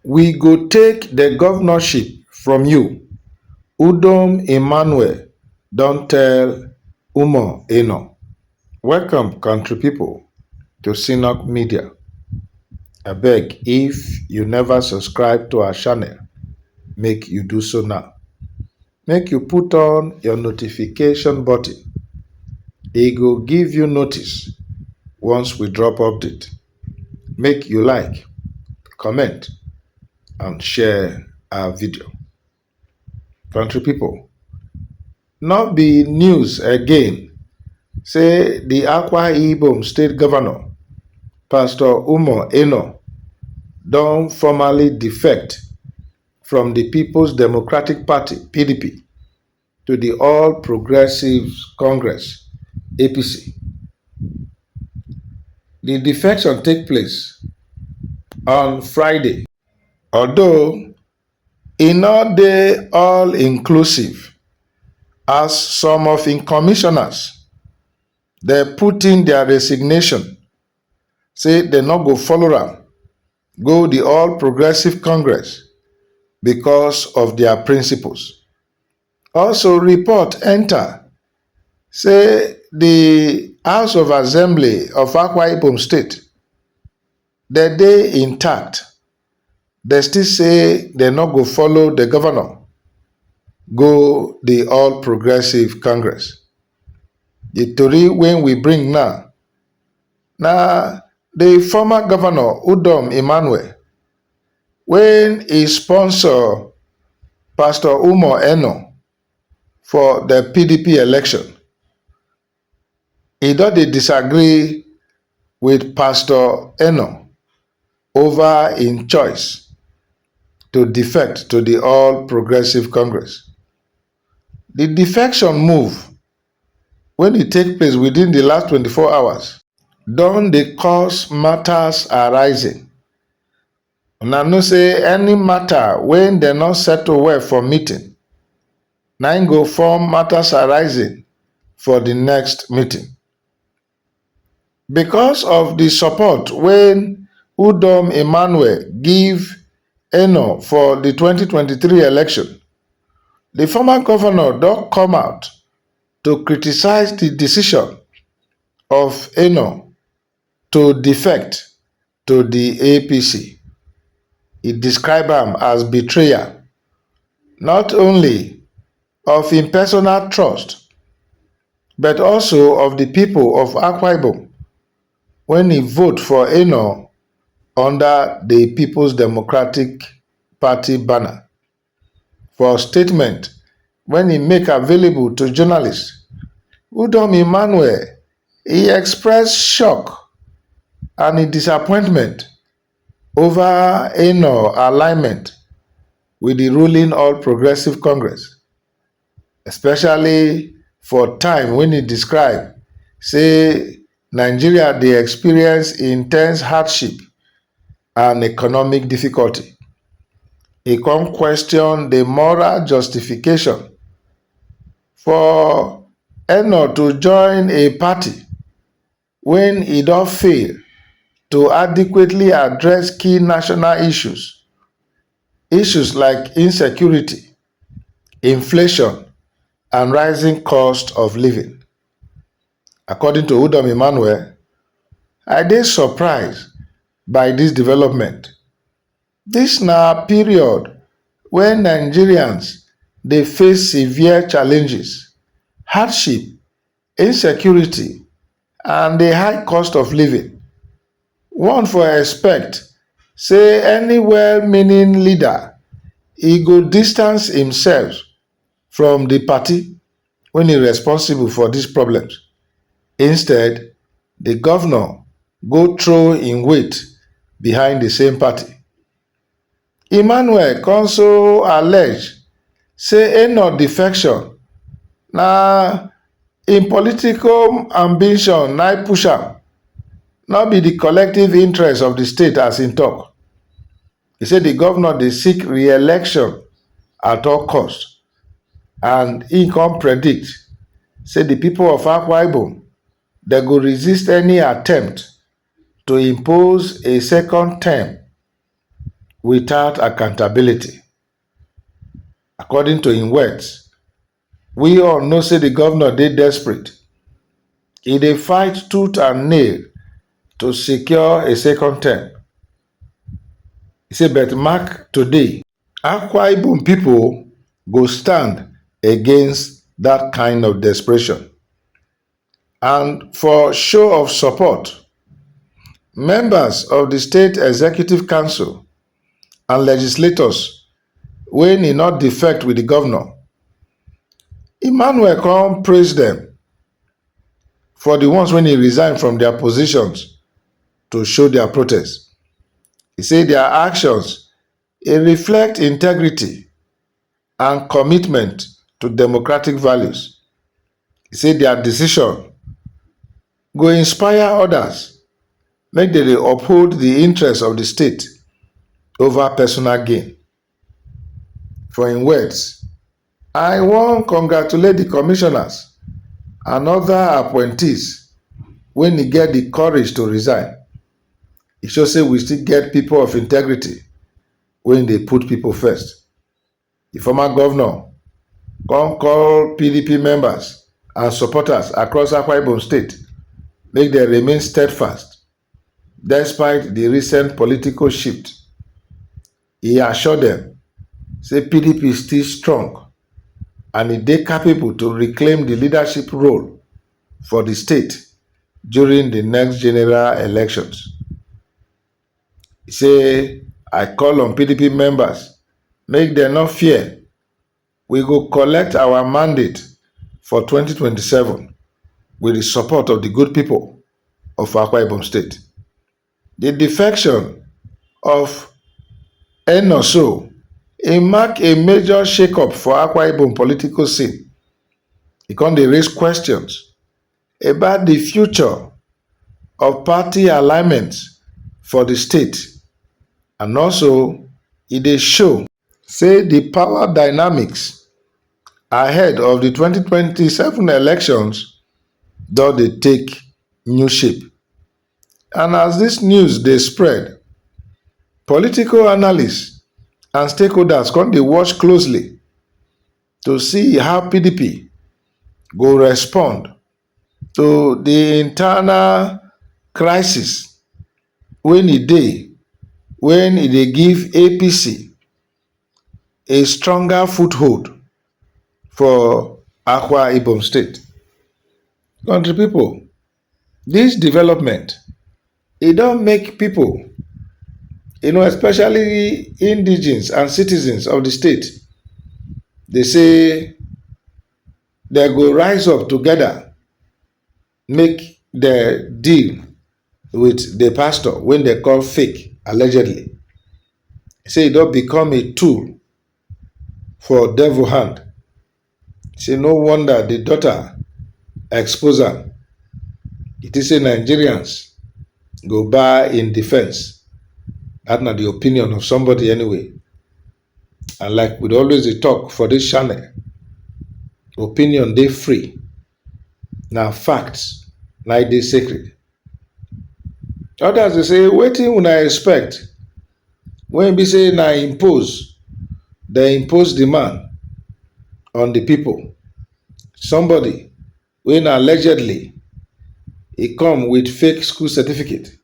We go take the governorship from you. Udom Emmanuel don tell Umo Eno. Welcome, country people, to Synod Media. Abeg, if you never subscribe to our channel, make you do so now. Make you put on your notification button. E go give you notice once we drop update. Make you like, comment, and share our video. Country people, not be news again. Say the Akwa-Ibom State Governor, Pastor Umo Eno, don formally defect from the People's Democratic Party, PDP, to the All Progressives Congress, APC. The defection take place on Friday, although e no dey all-inclusive, as some of im commissioners dey put in their resignation, say dem no go follow am go the All Progressive Congress because of their principles. Also, report enter say the House of Assembly of Akwa-Ibom State dey intact. They still say they no go follow the governor go the All Progressive Congress. The tori wey we bring now, the former governor Udom Emmanuel, when he sponsor Pastor Umo Eno for the PDP election, he don dey disagree with Pastor Eno over im choice to defect to the All Progressive Congress. The defection move, when it take place within the last 24 hours, don dey cause matters arising. Una know say any matter when dem no settle well for meeting, na im go form matters arising for the next meeting. Because of the support when Udom Emmanuel give Eno for the 2023 election, the former governor don come out to criticize the decision of Eno to defect to the APC. He described am as betrayal, not only of im personal trust, but also of the people of Akwa-Ibom when he vote for Eno under the People's Democratic Party banner. For a statement when he make available to journalists, Udom Emmanuel, he expressed shock and his disappointment over Eno alignment with the ruling All Progressive Congress, especially for time when he described, say Nigeria dey experience intense hardship and economic difficulty. He come question the moral justification for Eno to join a party when he don fail to adequately address key national issues like insecurity, inflation, and rising cost of living. According to Udom Emmanuel, I dey surprised by this development. This na period when Nigerians dey face severe challenges, hardship, insecurity, and the high cost of living. One for expect say any well-meaning leader, he go distance himself from the party when he responsible for these problems. Instead, the governor go throw im weight behind the same party. Emmanuel also allege say Eno defection na im political ambition na push am, not be the collective interest of the state, as im talk. He said the governor dey seek re-election at all cost, and he come predict say the people of Akwa-Ibom, they go resist any attempt to impose a second term without accountability. According to im words, we all know say the governor dey desperate. He dey fight tooth and nail to secure a second term. He say, but mark today, Akwa-Ibom people go stand against that kind of desperation. And for show of support, members of the State Executive Council and legislators wey e not defect with the governor, Emmanuel come praise them for the ones when he resigned from their positions to show their protest. He said their actions reflect integrity and commitment to democratic values. He said their decision go inspire others, make they uphold the interests of the state over personal gain. For in words, I want congratulate the commissioners and other appointees when e get the courage to resign. E show say we still get people of integrity when they put people first. The former governor come call PDP members and supporters across Akwa-Ibom State make dem remain steadfast despite the recent political shift. He assured them say PDP is still strong and e dey capable to reclaim the leadership role for the state during the next general elections. He say, I call on PDP members, make them not fear. We go collect our mandate for 2027 with the support of the good people of Akwa-Ibom State. The defection of Eno so, it mark a major shake-up for Akwa-Ibom political scene. E come dey raise questions about the future of party alignment for the state, and also e dey show say the power dynamics ahead of the 2027 elections don dey take new shape. And as this news dey spread, political analysts and stakeholders come dey watch closely to see how PDP go respond to the internal crisis when e dey give APC a stronger foothold for Akwa-Ibom State. Country people, this development, e don make people, especially indigenes and citizens of the state, they say they go rise up together, make the deal with the pastor when they call fake, allegedly. Say it don become a tool for devil hand. Say no wonder the daughter expose am. It is say Nigerians go buy in defense. That's not the opinion of somebody anyway. And like we always dey talk for this channel, opinion dey free. Now facts, na dey sacred. Others dey say, wetin una expect when be say na impose, they impose demand on the people. Somebody when allegedly he come with fake school certificate.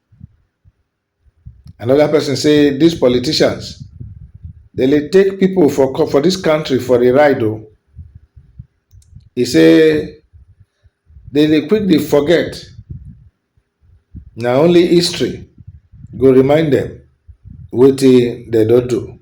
Another person say these politicians, they dey take people for this country for a ride. Oh. He say they dey quickly forget. Now only history go remind them wetin they don't do.